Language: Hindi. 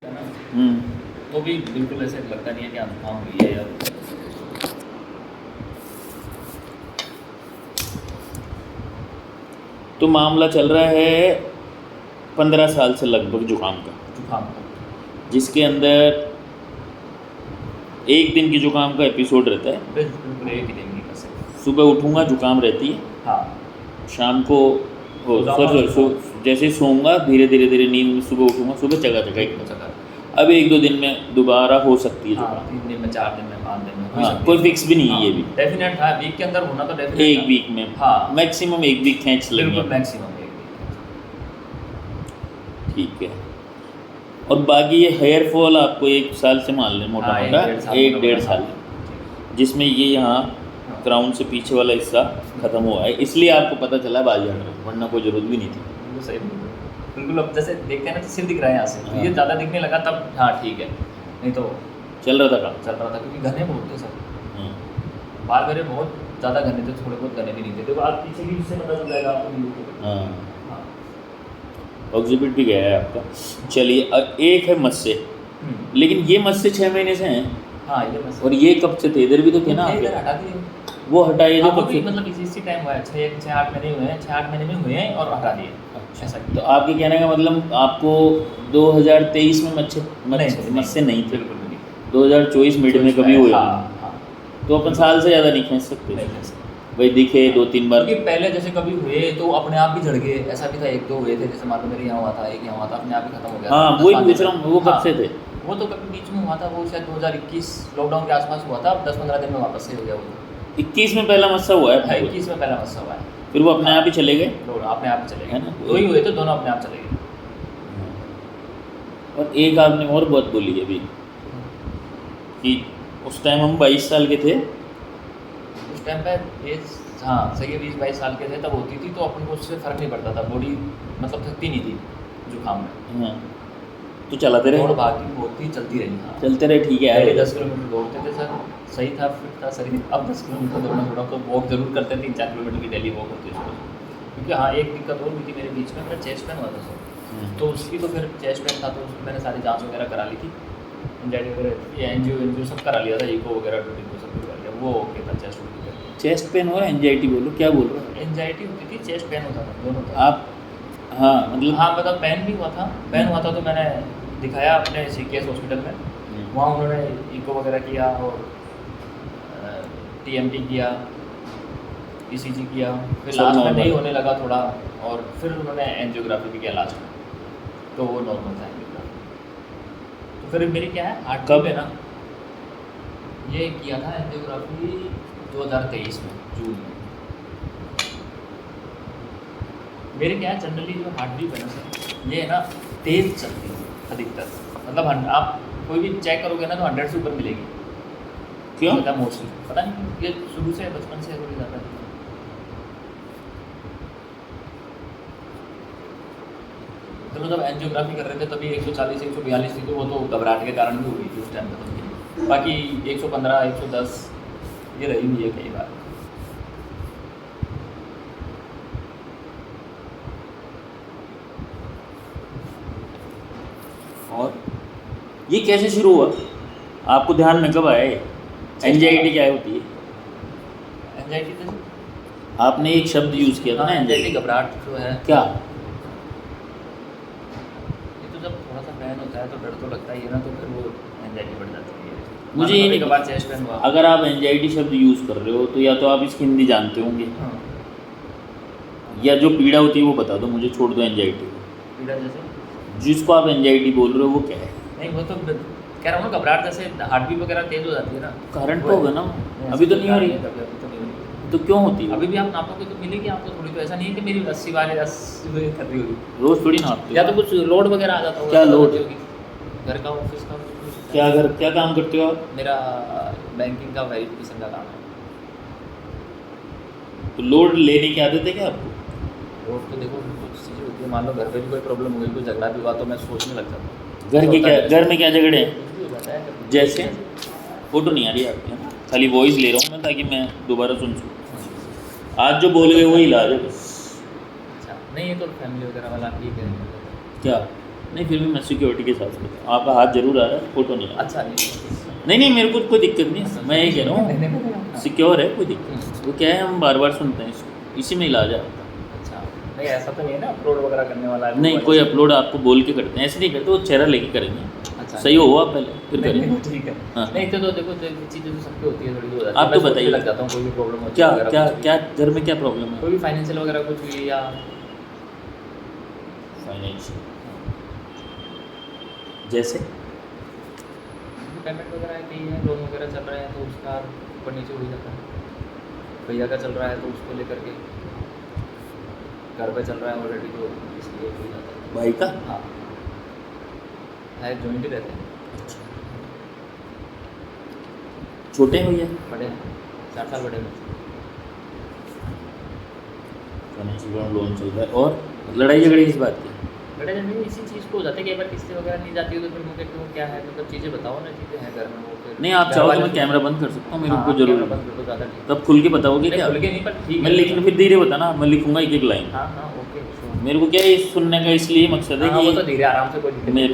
है ना, हम्म। तो भी बिल्कुल ऐसे लगता नहीं है कि जुकाम हुई है या तो मामला चल रहा है 15 साल से लगभग जुकाम का, जुकाम का। जिसके अंदर एक दिन की जुकाम का एपिसोड रहता है। बिल्कुल एक ही दिन की बस है। सुबह उठूँगा जुकाम रहती है, हाँ, शाम को सो जाऊंगा, जैसे ही सोऊंगा धीरे धीरे धीरे नींद में सुबह उठूँगा, सुबह जगह बिल्कुल जगह। चक्कर। अब 1-2 दिन में दोबारा हो सकती है हाँ, जुकाम। 3 दिन में, 4 दिन में, 5 दिन में हो हाँ, सकती कोई है। फिक्स भी नहीं है हाँ, ये भी। डेफिनेट। हाँ, वीक के अंदर होना तो डेफिनेट एक था। वीक में, हाँ, मैक्सिमम 1 वीक खींच लेंगे बिल्कुल अपन। मैक्सिमम एक वीक। ठीक है। और बाकी ये हेयर फॉल आपको 1 साल से मान लें मोटा हाँ, मोटा, 1-1.5 साल 1-1.5 हाँ, साल, ठीक। जिसमें ये यहाँ हाँ, क्राउन से पीछे वाला हिस्सा ख़त्म हुआ है, इसलिए आपको पता चला बाल झड़ रहे हैं, वरना कोई ज़रूरत भी नहीं थी। बिल्कुल सही। बिल्कुल अब जैसे देखते हैं ना तो सिर दिख रहा है यहाँ से, तो हाँ। ये ज़्यादा दिखने लगा तब हाँ ठीक है, नहीं तो चल रहा था काम। चल रहा था क्योंकि घने बहुत थे सब। हाँ। बाल मेरे बहुत ज़्यादा घने थे, थोड़े बहुत घने भी नहीं थे। देखो आप पीछे भी इससे पता चल जाएगा आपको। हाँ, हाँ। ऑक्सीपिट भी गया है आपका। चलिए, अब एक है मस्से, लेकिन ये मस्से 6 महीने से हैं। हाँ, ये बस। और ये कब से थे? इधर भी तो थे ना ये आपके? इधर हटा दिए। वो हटाइए हाँ, जो वो कब भी से? मतलब इसी टाइम हुआ है, 6-8 महीने हुए हैं, 6-8 महीने में हुए हैं और हटा दिए। अच्छा, ऐसा तो आपके कहने का मतलब आपको 2023 में मस्से नहीं थे, बिल्कुल भी नहीं। 2024 मिड में कभी हुए हाँ, होंगे। हाँ, तो अपन साल से ज़्यादा नहीं खींच सकते, नहीं कैसे। भाई दिखे 2-3 बार। क्योंकि पहले जैसे कभी हुए तो अपने आप भी झड़ गए, ऐसा भी था। 1-2 हुए थे, जैसे मान लो मेरे यहाँ हुआ था, एक यहाँ हुआ था, अपने आप ही खत्म हो गया। हाँ, वही पूछ रहा हूँ, वो कब से थे? वो तो कभी बीच में हुआ था, वो शायद 2021 लॉकडाउन के आसपास हुआ था। 10-15 दिन में वापस से हो गया वो। 21 में पहला मस्सा हुआ है हाँ, आपको? 21 में पहला मस्सा हुआ है। फिर वो अपने आप ही चले गए? दोनों अपने आप चले है गए, ना? 2 ही हुए थे, दोनों अपने आप चले गए। और एक आपने और बहुत बोली अभी कि उस टाइम हम 22 साल के थे। उस टाइम पे एज हाँ सही है, 20-22 साल के थे तब होती थी, तो अपन को उससे फ़र्क नहीं पड़ता था, बॉडी मतलब थकती नहीं थी जुकाम में। हाँ, तो चलाते दौड़ रहे, भाग की होती चलती रही। हाँ, चलते रहे, ठीक है। पहले 10 किलोमीटर दौड़ते थे सर, सही था, फिट था शरीर। अब 10 किलोमीटर दौड़ना थोड़ा, तो वॉक जरूर करते हैं, 3-4 किलोमीटर की डेली वॉक होती है सुबह। क्योंकि हाँ, एक दिक्कत और हुई थी मेरे बीच में, मेरा चेस्ट पेन हुआ था सर। तो उसकी तो फिर चेस्ट पेन था तो उसकी मैंने सारी जांच वगैरह करा ली थी, एंजाइटी वगैरह, ये एनजीओ सब करा लिया था, ईको वगैरह टूटी सब करा लिया, वो ओके था। चेस्ट पेन और एंजाइटी बोलो, क्या बोल रहे हो? एंजाइटी होती थी, चेस्ट पेन होता था, दोनों था। आप? हाँ, मतलब हाँ, मतलब पेन भी हुआ था। पेन हुआ था तो मैंने दिखाया अपने सीकेएस हॉस्पिटल में। वहाँ उन्होंने ईको वगैरह किया और टीएमटी किया, ईसीजी किया। फिर सब लास्ट में normal नहीं है। होने लगा थोड़ा, और फिर उन्होंने एंजियोग्राफी भी किया लास्ट में, तो वो नॉर्मल था एंजियोग्राफी। तो फिर मेरी क्या है, हार्ट कब? है ना, ये किया था एंजियोग्राफी 2023 में जून में। मेरे क्या है, जनरली जो हार्ट बीट है ना सर, ये है ना तेज़ चलती है अधिकतर। मतलब आप कोई भी चेक करोगे ना तो 100 से ऊपर मिलेगी। क्यों? ज़्यादा मोस्टली पता नहीं, ये शुरू से बचपन से थोड़ी ज़्यादा है। चलो जब एंजियोग्राफी कर रहे थे तभी 140-142 थी, तो वो तो घबराहट के कारण भी हो गई थी उस टाइम पर। तो बाकी 115-110 ये रही हुई है कई बार। और ये कैसे शुरू हुआ? आपको ध्यान में कब आया? एंजाइटी क्या होती है? एंजाइटी तो आपने एक शब्द यूज़ किया था ना, एंजाइटी एंजाइटी। घबराहट जो है, क्या? ये तो जब थोड़ा सा पेन होता है तो डर तो लगता ही है ना, तो फिर वो एंजाइटी बढ़ जाती है। मुझे ये नहीं कभी कभार चेस्ट पेन हुआ। अगर आप एंजाइटी शब्द यूज़ कर रहे हो तो या तो आप इसकी हिंदी जानते होंगे, हाँ, या जो पीड़ा होती है वो बता दो मुझे, छोड़ दो एंजाइटी को। पीड़ा जैसे जिसको आप एंजाइटी बोल रहे हो वो क्या है? नहीं, वो तो कह रहा हूँ ना, घबराहट जैसे हार्ट बीट वगैरह तेज हो जाती है ना। करंट वो तो है। होगा ना, नहीं, अभी तो ऐसा नहीं हो रही कोई है। कारण नहीं, अभी तो नहीं हो रही। तो क्यों होती है? अभी भी आप नापोगे तो मिलेगी आपको थोड़ी, तो ऐसा नहीं है कि मेरी 80 वाले 80 कर रही होगी। रोज़ थोड़ी नापते या हो? तो कुछ लोड वगैरह आ जाता होगा। क्या लोड? होगी घर का, ऑफिस का, कुछ। क्या काम करते हो आप? मेरा बैंकिंग का वेरिफिकेशन का काम है। तो लोड लेने की आदत है क्या आपको? लोड तो देखो कुछ चीज़ें होती है, मान लो घर पे भी कोई प्रॉब्लम हो गई, कोई झगड़ा भी हुआ, तो मैं सोचने लग जाता हूँ। घर में क्या झगड़े हैं? कुछ भी हो जाता है कभी। जैसे फोटो नहीं आ रही है आपकी, खाली वॉइस ले रहा हूँ मैं ताकि मैं दोबारा सुन सकूँ। आज जो बोल गए वही इलाज है बस। अच्छा, नहीं ये तो फैमिली वगैरह वाला ठीक है। क्या? नहीं फिर भी मैं सिक्योरिटी के हिसाब से बता- आपका हाथ जरूर आ रहा है, फोटो नहीं आ रहा। अच्छा नहीं मेरे को कोई दिक्कत नहीं है, मैं ये कह रहा हूँ सिक्योर है, कोई दिक्कत नहीं। वो क्या है, हम बार बार सुनते हैं इसको, इसी में इलाज है आपका। अच्छा नहीं ऐसा तो नहीं है ना अपलोड वगैरह करने वाला है? नहीं कोई अपलोड आपको बोल के करते हैं, ऐसे नहीं करते, वो चेहरा लेके करेंगे। अच्छा सही हो आप पहले फिर नहीं, करेंगे। नहीं, ठीक है। हाँ। नहीं तो देखो जो चीज़ें तो सबकी होती है थोड़ी हो जाती है। आप तो मैं सोचने बताइए। लग जाता हूँ कोई भी प्रॉब्लम होती क्या है वगैरह क्या कुछ भी। क्या घर में क्या प्रॉब्लम है? कोई भी फाइनेंशियल वगैरह कुछ हुई या फाइनेंशियल जैसे पेमेंट वगैरह की है, लोन वगैरह चल रहा है तो उसका ऊपर नीचे हो ही जाता है। भैया का चल रहा है तो उसको लेकर के घर पे चल रहा है ऑलरेडी तो इसलिए हो ही जाता है। भाई का? हाँ है जॉइंट ही रहते हैं, छोटे हैं भैया? बड़े हैं 4 साल बड़े हैं। फाइनेंशियल लोन चल रहा है, और लड़ाई झगड़े किस बात की? बड़े जन इसी चीज़ को हो जाता है कि एक बार किस्तें वगैरह नहीं जाती हो तो फिर मुझे क्यों क्या है मतलब चीज़ें बताओ ना, चीज़ें हैं घर में वो फिर नहीं आप घर चाहो तो वाले मैं फिर- कैमरा बंद कर सकता हूँ, मेरे हाँ, को आप जरूर कैमरा बंद कर दो, ज़्यादा ठीक तब खुल के बताओगे है। क्या? खुल के नहीं पर ठीक मैं है। लेकिन फिर धीरे बताना, मैं लिखूंगा एक एक लाइन। हाँ हाँ ओके sure। मेरे को क्या है, सुनने का इसलिए मकसद है हाँ वो तो कि धीरे आराम से कोई दिक्कत मेरे नहीं।